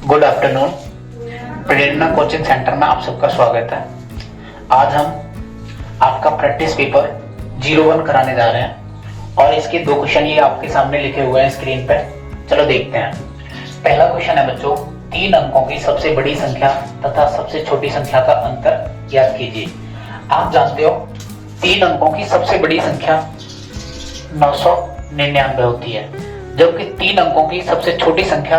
Good afternoon. Prerna coaching centre में आप सबका स्वागत है। आज हम आपका प्रैक्टिस पेपर 01 कराने जा रहे हैं और इसके दो क्वेश्चन ये आपके सामने लिखे हुए हैं स्क्रीन पे। चलो देखते हैं। पहला क्वेश्चन है बच्चों, 3 अंकों की सबसे बड़ी संख्या तथा सबसे छोटी संख्या का अंतर ज्ञात कीजिए। आप जानते हो 3 अंकों की सबसे बड़ी संख्या 999 होती है, जबकि 3 अंकों की सबसे छोटी संख्या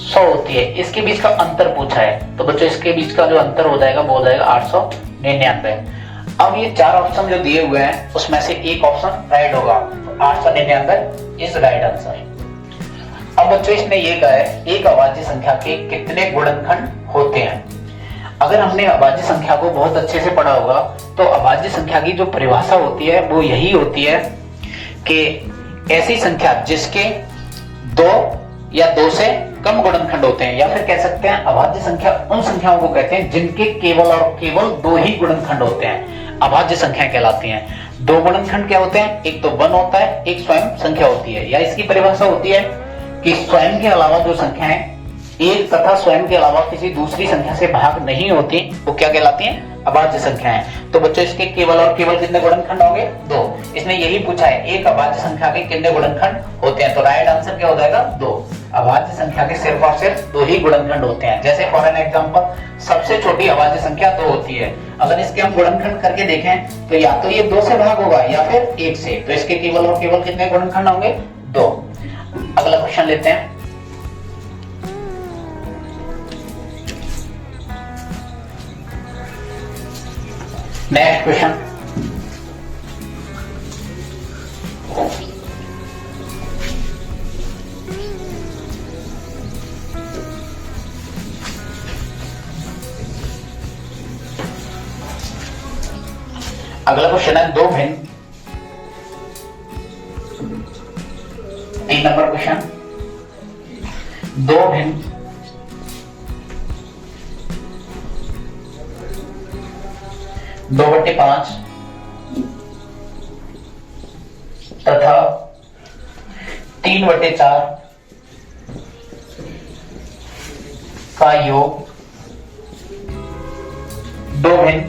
100 होती है। इसके बीच का अंतर पूछा है, तो बच्चों इसके बीच का जो अंतर हो जाएगा वो हो जाएगा 899। अब ये 4 ऑप्शन जो दिए हुए हैं उसमें से एक ऑप्शन राइट होगा, तो 899 इज राइट आंसर। अब बच्चों इसने ये कहा है एक अभाज्य संख्या के कितने गुणनखंड होते हैं। अगर हमने अभाज्य संख्या को बहुत अच्छे से पढ़ा होगा तो अभाज्य संख्या की जो परिभाषा होती है वो यही होती है कि ऐसी संख्या जिसके 2 या 2 से कम गुणनखंड होते हैं, या फिर कह सकते हैं अभाज्य संख्या उन संख्याओं को कहते हैं जिनके केवल और केवल 2 ही गुणनखंड होते हैं, अभाज्य संख्या कहलाती हैं। 2 गुणनखंड क्या होते हैं? एक तो 1 होता है, एक स्वयं संख्या होती है। या इसकी परिभाषा होती है कि स्वयं के अलावा जो संख्या है एक तथा स्वयं के अलावा किसी दूसरी संख्या से भाग नहीं होती, वो क्या कहलाती हैं? अभाज्य संख्याएं। तो बच्चों इसके केवल और केवल कितने गुणनखंड होंगे? 2। इसने यही पूछा है एक अभाज्य संख्या के कितने गुणनखंड होते हैं, तो राइट आंसर क्या हो जाएगा? 2। अभाज्य संख्या के सिर्फ और सिर्फ 2 ही गुणनखंड होते हैं। जैसे फॉर एन एग्जांपल सबसे छोटी अभाज्य संख्या 2 होती है। अगर इसके हम गुणनखंड करके देखें तो या तो ये 2 से भाग होगा या फिर 1 से, तो इसके केवल और केवल कितने गुणनखंड होंगे? 2। अगला क्वेश्चन लेते हैं। नेक्स्ट क्वेश्चन, अगला क्वेश्चन है 2 भिन्न 3 नंबर क्वेश्चन, 2 भिन्न 2/5 तथा 3/4 का योग 2 भिन्न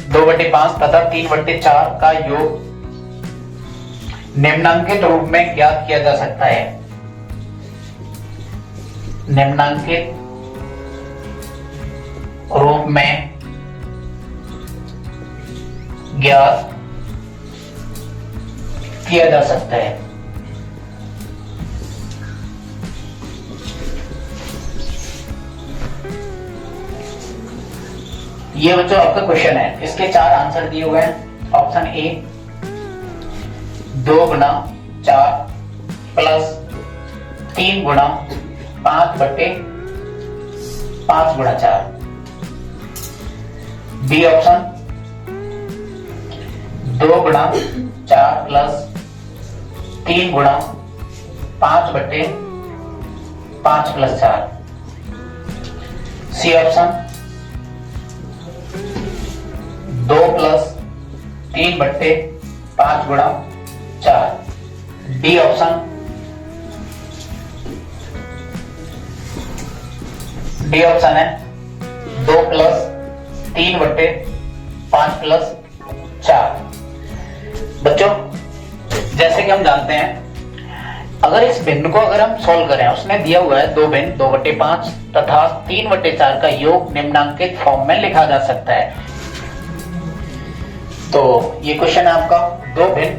2/5 तथा 3/4 का योग निम्नांकित रूप में ज्ञात किया जा सकता है। निम्नांकित रूप में ज्ञात किया जा सकता है। ये बच्चों आपका क्वेश्चन है। इसके 4 आंसर दिए हुए हैं। ऑप्शन ए 2 गुना 4 प्लस 3 गुना 5/5 गुना 4। बी ऑप्शन 2 गुना 4 प्लस 3 गुना 5/5 प्लस 4। सी ऑप्शन 2 प्लस 3/5 गुना 4। डी ऑप्शन है 2 प्लस 3/5 प्लस 4। बच्चों जैसे कि हम जानते हैं अगर इस भिन्न को अगर हम सॉल्व करें, उसने दिया हुआ है 2 भिन्न 2/5 तथा 3/4 का योग निम्नांकित फॉर्म में लिखा जा सकता है। तो ये क्वेश्चन है आपका 2 भिन्न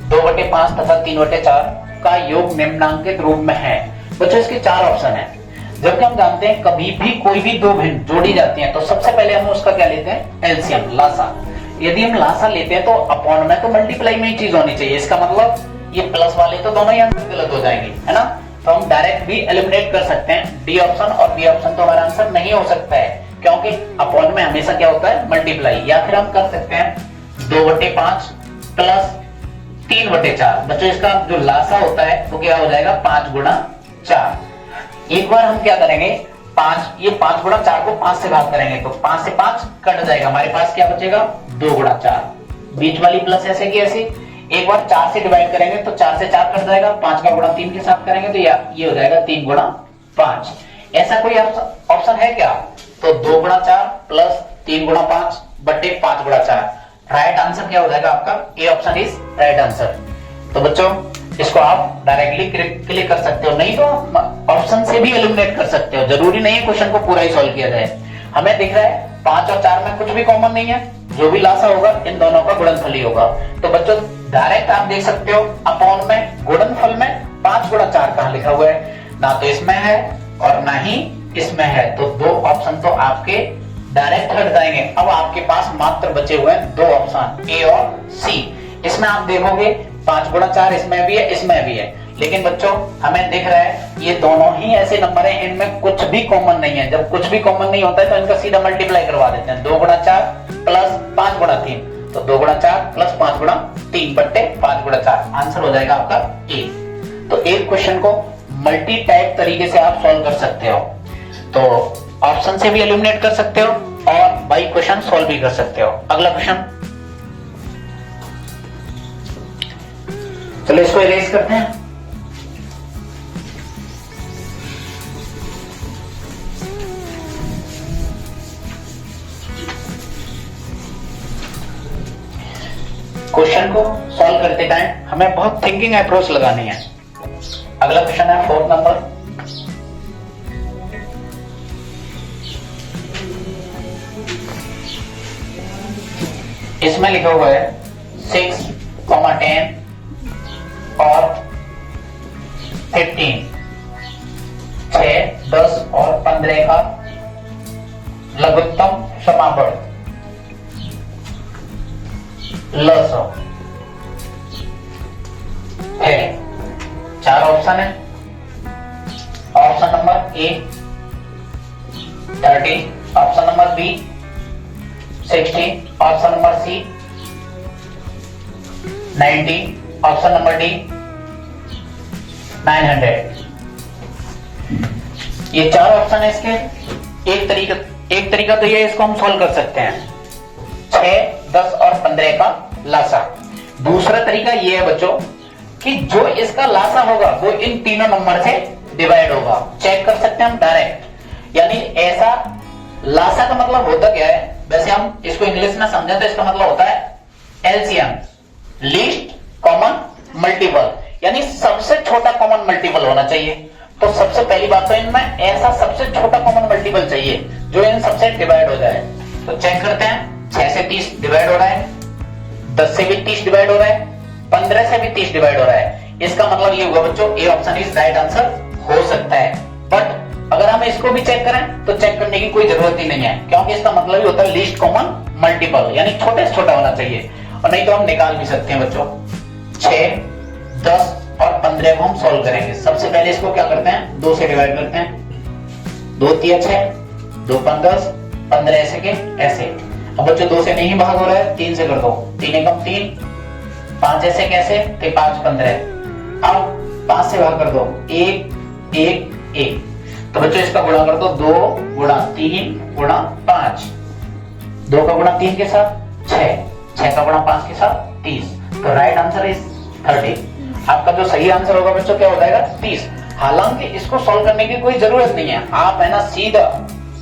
2/5 तथा 3/4 का योग निम्नांकित रूप में है। बच्चों इसके 4 ऑप्शन हैं। जबकि हम जानते हैं कभी भी कोई भी 2 भिन्न जोड़ी जाती हैं तो सबसे पहले हम उसका क्या लेते हैं? एलसीएम, लासा। यदि हम लासा लेते हैं तो अपॉन में तो मल्टीप्लाई में ही चीज होनी चाहिए। इसका मतलब ये प्लस वाले तो दोनों ही आंसर गलत हो जाएंगे, है ना। तो हम डायरेक्ट भी एलिमिनेट कर सकते हैं। डी ऑप्शन और बी ऑप्शन तो हमारा आंसर नहीं हो सकता है, क्योंकि अपॉन में हमेशा क्या होता है? मल्टीप्लाई। या फिर हम कर सकते हैं 2/5 प्लस 3/4। बच्चों इसका जो लासा होता है वो क्या हो जाएगा? 5 गुना 4। एक बार हम क्या करेंगे? 5, ये 5 गुणा 4 को 5 से भाग करेंगे तो 5 से 5 कट जाएगा, हमारे पास क्या बचेगा? 2 गुणा 4। बीच वाली प्लस ऐसे की ऐसी। एक बार 4 से डिवाइड करेंगे तो 4 से 4 कट जाएगा, 5 का गुणा 3 के साथ करेंगे तो ये हो जाएगा 3 गुणा 5। ऐसा कोई ऑप्शन है क्या? तो 2 गुणा 4 प्लस 3 गुणा 5 बटे 5 गुणा 4। राइट आंसर क्या हो जाएगा आपका? A option is right answer. तो बच्चों इसको आप डायरेक्टली क्लिक कर सकते हो, नहीं तो आप ऑप्शन से भी एलिमिनेट कर सकते हो। जरूरी नहीं है क्वेश्चन को पूरा ही सॉल्व किया जाए। हमें दिख रहा है 5 और 4 में कुछ भी कॉमन नहीं है, जो भी लासा होगा इन दोनों का गुणनफल ही होगा। तो बच्चों डायरेक्ट आप देख सकते हो अपॉन में गुणनफल में 5 गुणा 4 कहां लिखा हुआ है? ना तो इसमें है और ना ही इसमें है, तो दो ऑप्शन तो आपके डायरेक्ट हट जाएंगे। अब आपके पास मात्र बचे हुए हैं दो ऑप्शन, ए और सी। इसमें आप देखोगे 5 गुणा 4 इसमें भी है, इसमें भी है, लेकिन बच्चों हमें दिख रहा है ये दोनों ही ऐसे नंबर हैं इनमें कुछ भी कॉमन नहीं है। जब कुछ भी कॉमन नहीं होता है तो इनका सीधा मल्टीप्लाई करवा देते हैं। 2 गुणा 4 प्लस 5 गुणा 3, तो 2 गुणा 4 प्लस 5 गुणा 3 बट्टे 5 गुणा 4, आंसर हो जाएगा आपका ए। तो एक क्वेश्चन को मल्टी टाइप तरीके से आप सॉल्व कर सकते हो। तो ऑप्शन से भी एलिमिनेट कर सकते हो और बाई क्वेश्चन सॉल्व भी कर सकते हो। अगला क्वेश्चन, चलो इसको इरेज करते हैं। क्वेश्चन को सॉल्व करते टाइम हमें बहुत थिंकिंग अप्रोच लगानी है। अगला क्वेश्चन है 4th नंबर। इसमें लिखा हुआ है 6, 10 और 15, 6, 10 और 15 का लघुत्तम समापन लसो है। 4 ऑप्शन है। Option number A 30, option number B 60, option number C 90, option number D 900। ये 4 ऑप्शन है इसके। एक तरीका तो ये इसको हम सॉल्व कर सकते हैं 6, 10 और 15 का लासा। दूसरा तरीका ये है बच्चों कि जो इसका लासा होगा वो इन तीनों नंबर से डिवाइड होगा। चेक कर सकते हैं हम डायरेक्ट, यानी ऐसा लासा का मतलब होता क्या है? वैसे हम इसको इंग्लिश में समझें तो इसका मतलब होता है एलसीएम, लीस्ट कॉमन मल्टीपल, यानी सबसे छोटा कॉमन मल्टीपल होना चाहिए। तो सबसे पहली बात तो इनमें ऐसा सबसे छोटा कॉमन मल्टीपल चाहिए जो इन सबसे डिवाइड हो जाए। तो चेक करते हैं, 6 से 30 डिवाइड हो रहा है, 10 से भी 30 डिवाइड हो रहा है, 15 से भी 30 डिवाइड हो रहा है। इसका मतलब ये होगा बच्चों A option is right answer हो सकता है। बट अगर हम इसको भी चेक करें तो चेक करने की कोई जरूरत ही नहीं है, क्योंकि इसका मतलब ही होता है लीस्ट कॉमन मल्टीपल, यानी छोटे से छोटा होना चाहिए। और नहीं तो हम निकाल भी सकते हैं बच्चों। 6, 10 और 15 को हम सॉल्व करेंगे। सबसे पहले इसको क्या करते हैं, 2 से डिवाइड करते हैं। 2 3 6, 2 5 10, 15 ऐसे के ऐसे। अब बच्चों 2 से नहीं भाग हो रहा है, 3 से कर दो। 3 एकम 3, 5 ऐसे कैसे, 5 15। अब 5 से भाग कर दो, 1 1 1। तो बच्चों इसका गुणा कर दो, 2 गुणा 3 गुणा 5। 2 का गुणा 3 के साथ 6, 6 का गुणा 5 के साथ 30। तो राइट आंसर इज 30। आपका जो सही आंसर होगा बच्चों क्या हो जाएगा, 30। हालांकि इसको सॉल्व करने की कोई जरूरत नहीं है, आप है ना सीधा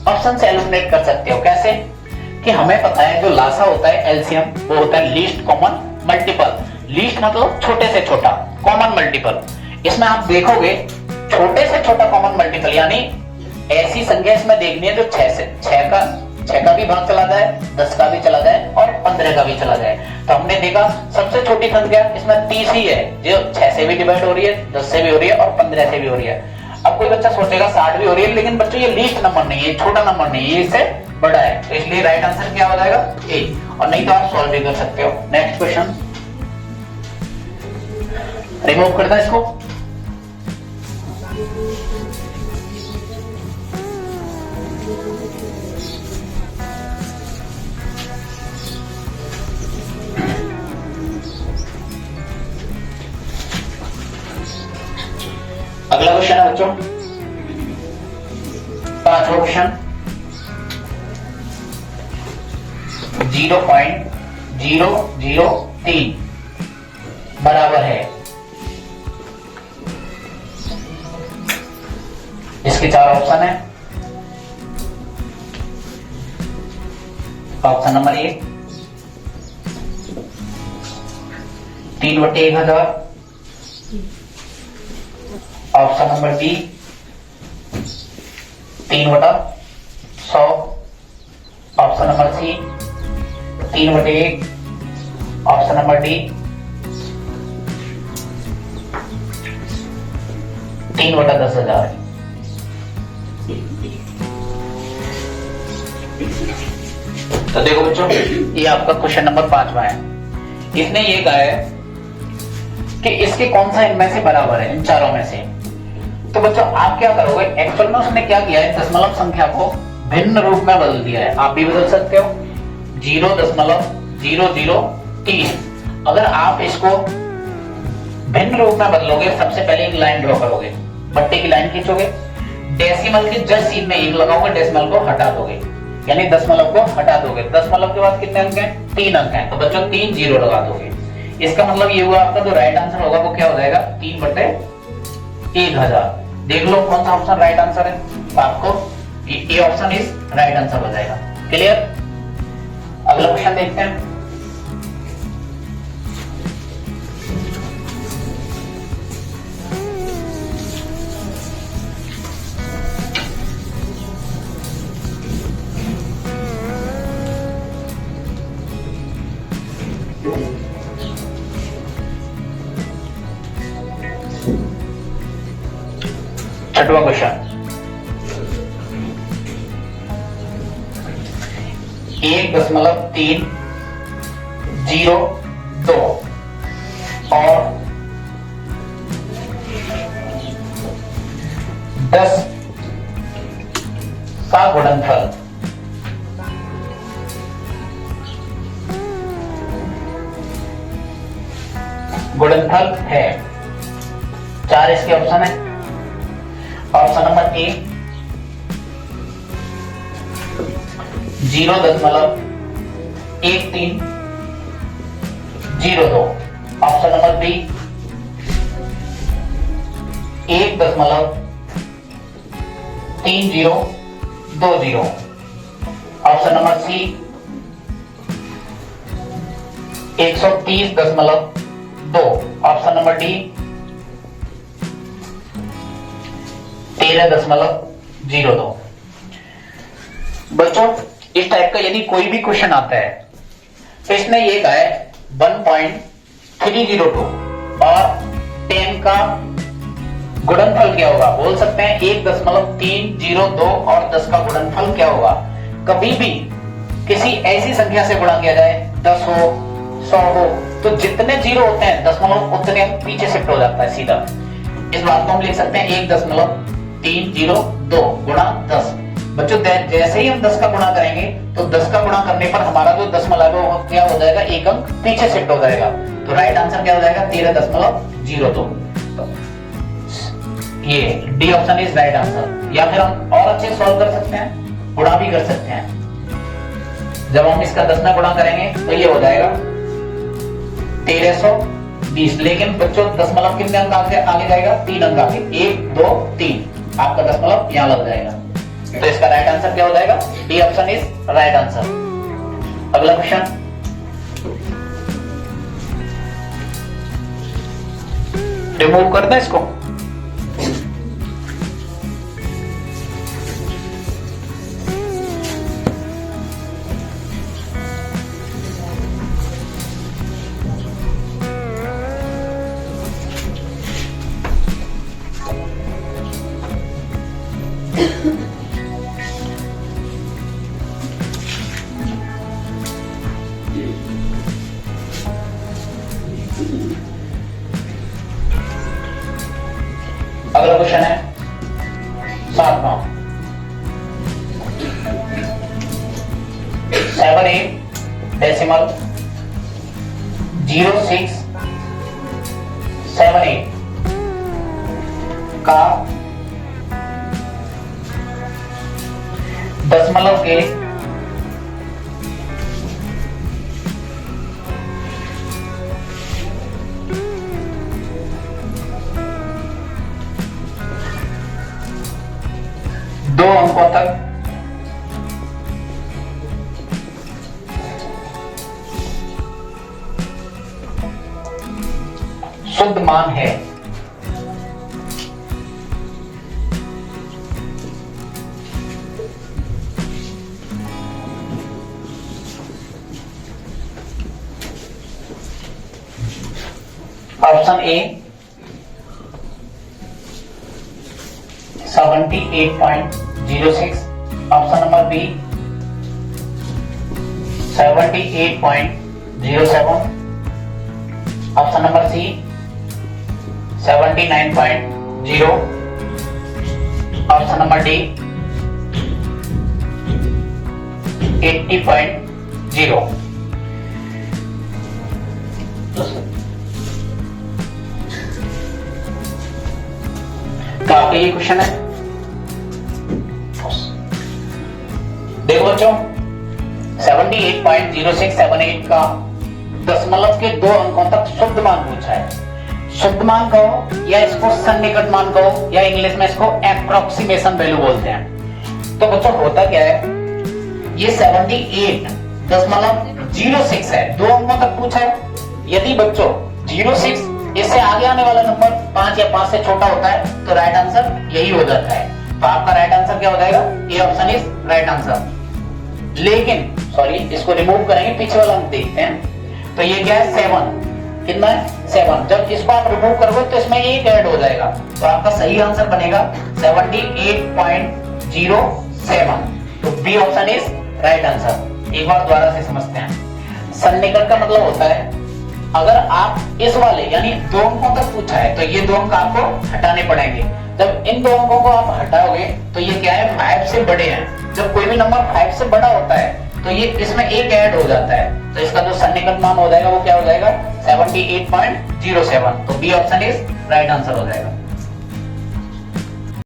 ऑप्शन से एलिमिनेट कर सकते हो। कैसे कि हमें पता है जो लासा होता है एलसीएम वो होता है लीस्ट कॉमन मल्टीपल। लीस्ट मतलब छोटे से छोटा, कॉमन मल्टीपल। इसमें आप देखोगे छोटे से छोटा कॉमन मल्टीपल, यानी ऐसी संख्या इसमें देखनी है जो 6 का भी भाग चला जाए, 10 का भी चला जाए और 15 का भी चला जाए। तो हमने देखा सबसे छोटी संख्या इसमें 30 ही है, जो 6 से भी डिवाइड हो रही है, 10 से भी हो रही है और 15 से भी हो रही है। अब कोई बच्चा सोचेगा 60 भी हो रही है, लेकिन बच्चों ये लीस्ट नंबर नहीं है, छोटा नंबर नहीं है, इससे बड़ा है। तो इसलिए राइट आंसर क्या हो जाएगा, ए। और नहीं तो आप सॉल्व भी कर सकते हो। नेक्स्ट क्वेश्चन, रिमूव करता है इसको। अगला क्वेश्चन है बच्चों 5वां क्वेश्चन, 0.003 बराबर है इसके चार ऑप्शन है। Option number A 3/1000, option number B 3/100, option number C 3/1, option number D 3/10,000। तो देखो बच्चों, ये आपका क्वेश्चन नंबर 5वां है। इसने ये कहा है कि इसके कौन सा इनमें से बराबर है, इन चारों में से। तो बच्चों आप क्या करोगे, एक्चुअल में उसने क्या किया है, दशमलव संख्या को भिन्न रूप में बदल दिया है। आप भी बदल सकते हो 0.003। अगर आप इसको भिन्न रूप में बदलोगे, सबसे पहले एक लाइन ड्रॉ करोगे, बट्टे की लाइन खींचोगे, डेसिमल के जस्ट सीन में 1 लगाओगे, डेसिमल को हटा दोगे, यानी दशमलव को हटा दोगे। दशमलव के बाद कितने अंक हैं, 3 अंक हैं, तो बच्चों 3 जीरो लगा दोगे। इसका मतलब ये हुआ आपका जो राइट आंसर होगा वो क्या हो जाएगा, 3/1000। देख लो कौन सा ऑप्शन राइट आंसर है, तो आपको ये ऑप्शन इज राइट आंसर हो जाएगा। क्लियर। अगला क्वेश्चन देखते हैं। छठवां क्वेश्चन, 1.302 और 10 का गुणनफल है। 4 इसके ऑप्शन है। Option number A 0.1302, option number B 1.3020, option number C 130.2, option number D 13.02। बच्चों इस टाइप का यदि कोई भी क्वेश्चन आता है तो इसने ये कहा है 1.302 और 10 का गुणनफल क्या होगा, बोल सकते हैं 1.302 और 10 का गुणनफल क्या होगा। कभी भी किसी ऐसी संख्या से गुणा किया जाए, 10 हो 100 हो, तो जितने जीरो होते हैं दशमलव उतने पीछे शिफ्ट हो जाता है सीधा। इस बात को हम लिख सकते हैं 1.302 गुणा 10। बच्चों जैसे ही हम 10 का गुणा करेंगे तो 10 का गुणा करने पर हमारा जो दशमलव है क्या हो जाएगा, एक अंक पीछे शिफ्ट हो जाएगा। तो राइट आंसर क्या हो जाएगा, 13.02। ये D option is right answer. या फिर हम और अच्छे सॉल्व कर सकते हैं, गुणा भी कर सकते हैं। जब हम इसका 10 में गुणा करेंगे तो ये हो जाएगा 1320। लेकिन बच्चों दशमलव कितने अंक आगे जाएगा, 3 अंक आगे, 1 2 3, आपका दशमलव यहां लग जाएगा। तो इसका राइट आंसर क्या हो जाएगा, D option is right answer. अगला क्वेश्चन, रिमूव कर दें इसको। अगला क्वेश्चन है 7वां, 78.0678 का दशमलव के 2 अंकों तक शुद्ध मान है। Option A 78.06, option number B 78.07, option number C 79.0, option number D 80.0। तो आपका ये क्वेश्चन है। देखो बच्चों 78.0678 का दशमलव के 2 अंकों तक शुद्ध मान पूछा है। शुद्ध मान कहो या इसको सन्निकट मान कहो या इंग्लिश में इसको एप्रोक्सीमेशन वैल्यू बोलते हैं। तो बच्चों होता क्या है, ये 78.06 है, 2 अंकों तक पूछा है। यदि बच्चों 06 इससे आगे आने वाला नंबर 5 या 5 से छोटा होता है तो राइट आंसर यही हो जाता है। तो आपका राइट आंसर क्या हो जाएगा, A option is right answer. लेकिन सॉरी, इसको रिमूव करेंगे, पीछे वाला हम देखते हैं। तो ये क्या है 7, कितना है 7। जब इसको आप रिमूव करोगे तो इसमें एक ऐड हो जाएगा, तो आपका सही आंसर बनेगा 78.07। तो B option is right answer. एक बार दोबारा से समझते हैं। सन्निकट का मतलब होता है अगर आप इस वाले यानी 2 अंकों तक पूछा है तो ये 2 अंक आपको हटाने पड़ेंगे। जब इन 2 अंकों को आप हटाओगे तो ये क्या है 5 से बड़े हैं। जब कोई भी नंबर 5 से बड़ा होता है तो ये इसमें एक ऐड हो जाता है, तो इसका जो सन्निकट मान हो जाएगा वो क्या हो जाएगा 78.07। तो B option is right answer हो जाएगा।